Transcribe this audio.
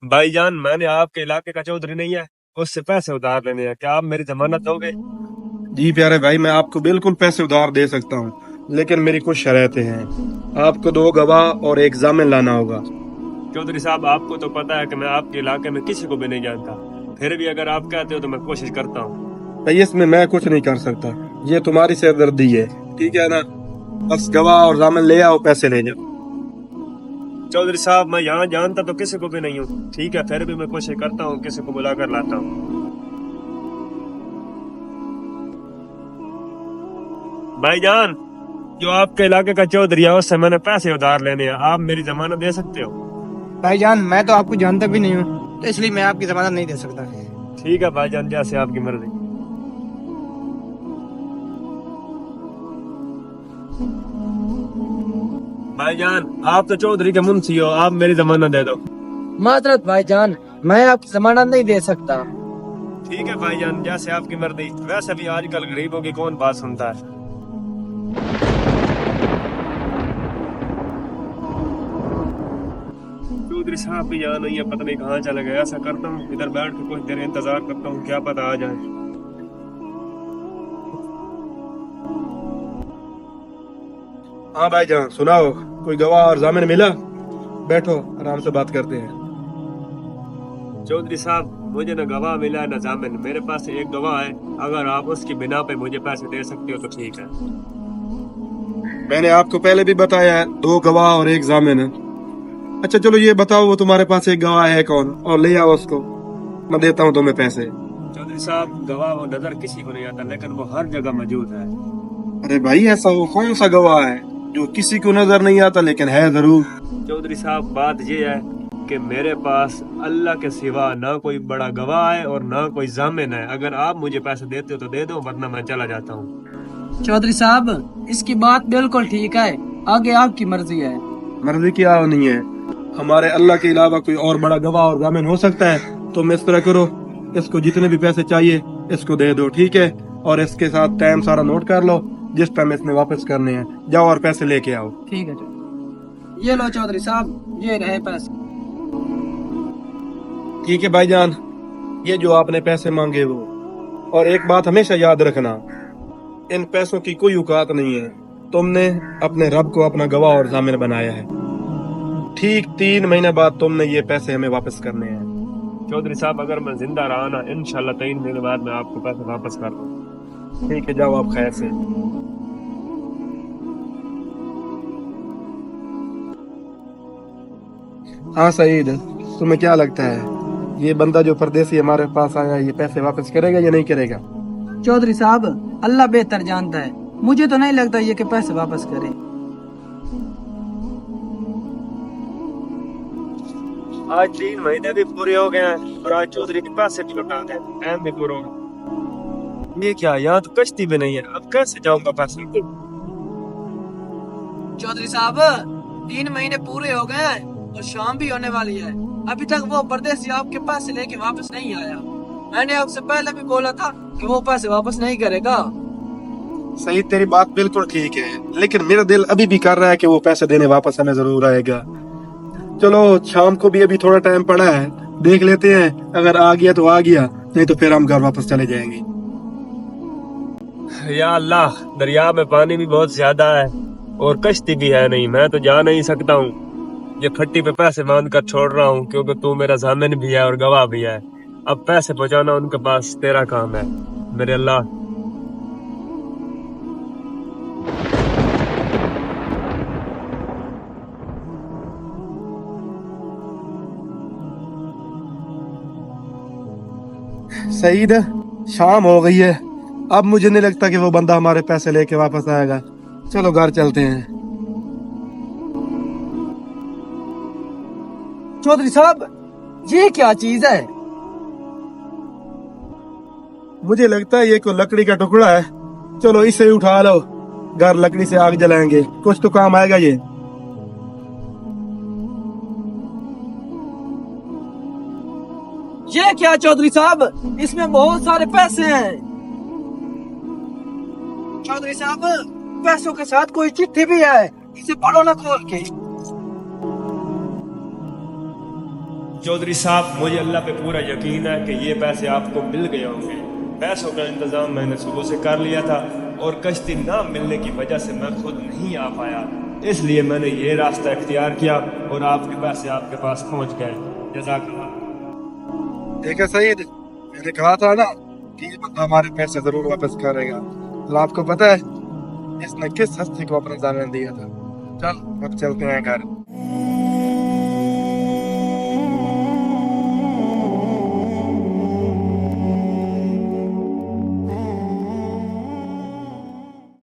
भाई जान, मैंने आपके इलाके का चौधरी नहीं है, उससे पैसे उधार लेने हैं। क्या आप मेरी जमानत दोगे? जी प्यारे भाई, मैं आपको बिल्कुल पैसे उधार दे सकता हूँ, लेकिन मेरी कुछ शर्तें हैं। आपको 2 गवाह और एक जामिन लाना होगा। चौधरी साहब, आपको तो पता है कि मैं आपके इलाके में किसी को भी नहीं जानता। फिर भी अगर आप कहते हो तो मैं कोशिश करता हूँ। भाई इसमें मैं कुछ नहीं कर सकता, ये तुम्हारी सिरदर्दी है, ठीक है ना? बस गवाह और जामिन ले आओ, पैसे ले जाओ। चौधरी साहब, मैं यहाँ जानता तो किसी को भी नहीं हूँ। ठीक है, फिर भी मैं कोशिश करता हूँ, किसी को बुला कर लाता हूँ। भाईजान, जो आपके इलाके का चौधरी है उससे मैंने पैसे उधार लेने हैं। आप मेरी जमानत दे सकते हो? भाईजान, मैं तो आपको जानता भी नहीं हूँ, तो इसलिए मैं आपकी जमानत नहीं दे सकता। ठीक है भाईजान, जैसे आपकी मर्जी। भाईजान, आप तो चौधरी के मुंशी हो, आप मेरी जमानत दे दो। माजरत भाईजान, मैं आपकी जमानत नहीं दे सकता। ठीक है भाईजान, जैसे आपकी मर्जी। वैसे भी आजकल गरीबों की कौन बात सुनता है। चौधरी साहब भी यहाँ नहीं है, पता नहीं कहाँ चले गए। ऐसा करता हूँ, इधर बैठ के कुछ देर इंतजार करता हूँ, क्या पता आ जाए। हाँ भाईजान, सुनाओ, कोई गवाह और जामिन मिला? बैठो, आराम से बात करते हैं। चौधरी साहब, मुझे न गवाह मिला है न जामिन। मेरे पास एक गवाह है, अगर आप उसकी बिना पे मुझे पैसे दे सकते हो तो ठीक है। मैंने आपको पहले भी बताया है, 2 गवाह और एक जामिन है। अच्छा चलो ये बताओ, वो तुम्हारे पास एक गवाह है कौन? और ले आओ उसको, मैं देता हूँ तुम्हें पैसे। चौधरी साहब, गवाह वो नजर किसी को नहीं आता, लेकिन वो हर जगह मौजूद है। अरे भाई, ऐसा वो कौन सा गवाह है जो किसी को नजर नहीं आता लेकिन है जरूर? चौधरी साहब, बात ये है कि मेरे पास अल्लाह के सिवा ना कोई बड़ा गवाह है और ना कोई जामिन है। अगर आप मुझे पैसे देते हो तो दे दो, वरना मैं चला जाता हूँ। चौधरी साहब, इसकी बात बिल्कुल ठीक है, आगे आपकी मर्जी है। मर्जी की आओ नहीं है, हमारे अल्लाह के अलावा कोई और बड़ा गवाह और जामिन हो सकता है? तुम इस तरह करो, इसको जितने भी पैसे चाहिए इसको दे दो, ठीक है? और इसके साथ टाइम सारा नोट कर लो, जिस टाइम इसने वापस करने हैं। जाओ और पैसे लेके आओ। ठीक है, ये लो चौधरी साहब, ये रहे पैसे। ठीक है भाईजान, ये जो आपने पैसे मांगे वो। और एक बात हमेशा याद रखना, इन पैसों की कोई औकात नहीं है। तुमने अपने रब को अपना गवाह और जामिन बनाया है। ठीक 3 महीने बाद तुमने ये पैसे हमें वापस करने हैं। चौधरी साहब, अगर मैं जिंदा रहा ना, इंशाल्लाह 3 महीने बाद मैं आपको पैसे वापस कर दूँ। ठीक है, जाओ आप खैर से। हाँ सईद, तुम्हें क्या लगता है, ये बंदा जो परदेसी हमारे पास आया ये पैसे वापस करेगा या नहीं करेगा? चौधरी साहब, अल्लाह बेहतर जानता है, मुझे तो नहीं लगता ये कि पैसे वापस करे। आज 3 महीने भी पूरे हो गए हैं और आज चौधरी के पैसे भी लौटा दे, टाइम भी पूरा हो। ये क्या, यहाँ तो कश्ती भी नहीं है, अब कैसे जाऊंगा पैसे? चौधरी साहब, 3 महीने पूरे हो गए हैं और शाम भी होने वाली है, अभी तक वो परदेसी आपके पैसे लेके वापस नहीं आया। मैंने आपसे पहले भी बोला था कि वो पैसे वापस नहीं करेगा। सईद, तेरी बात बिल्कुल ठीक है, लेकिन मेरा दिल अभी भी कर रहा है कि वो पैसे देने वापस हमें जरूर आएगा। चलो, शाम को भी अभी थोड़ा टाइम पड़ा है, देख लेते हैं, अगर आ गया तो आ गया, नहीं तो फिर हम घर वापस चले जाएंगे। या अल्लाह, दरिया में पानी भी बहुत ज्यादा है और कश्ती भी है नहीं, मैं तो जा नहीं सकता हूँ। ये फट्टी पे पैसे बांध कर छोड़ रहा हूँ, क्योंकि तू मेरा जामिन भी है और गवाह भी है। अब पैसे पहुंचाना उनके पास तेरा काम है, मेरे अल्लाह। सईद, शाम हो गई है, अब मुझे नहीं लगता कि वो बंदा हमारे पैसे लेके वापस आएगा। चलो घर चलते हैं। चौधरी साहब, ये क्या चीज है? मुझे लगता है ये कोई लकड़ी का टुकड़ा है, चलो इसे उठा लो, घर लकड़ी से आग जलाएंगे, कुछ तो काम आएगा ये। ये क्या चौधरी साहब, इसमें बहुत सारे पैसे हैं। चौधरी साहब, पैसों के साथ कोई चिट्ठी भी है, इसे पढ़ो ना खोल के। चौधरी साहब, मुझे अल्लाह पे पूरा यकीन है कि ये पैसे आपको मिल गए होंगे। पैसों का इंतजाम मैंने सुबह से कर लिया था और कश्ती ना मिलने की वजह से मैं खुद नहीं आ पाया, इसलिए मैंने ये रास्ता इख्तियार किया और आपके पैसे आपके पास पहुंच गए। जज़ाकल्लाह। देखा सईद, मैंने कहा था ना कि ये बंदा हमारे पैसे जरूर वापस करेगा। तो आपको पता है इसने किस हस्ती को अपना जामिन दिया था। चल अब चलते हैं घर।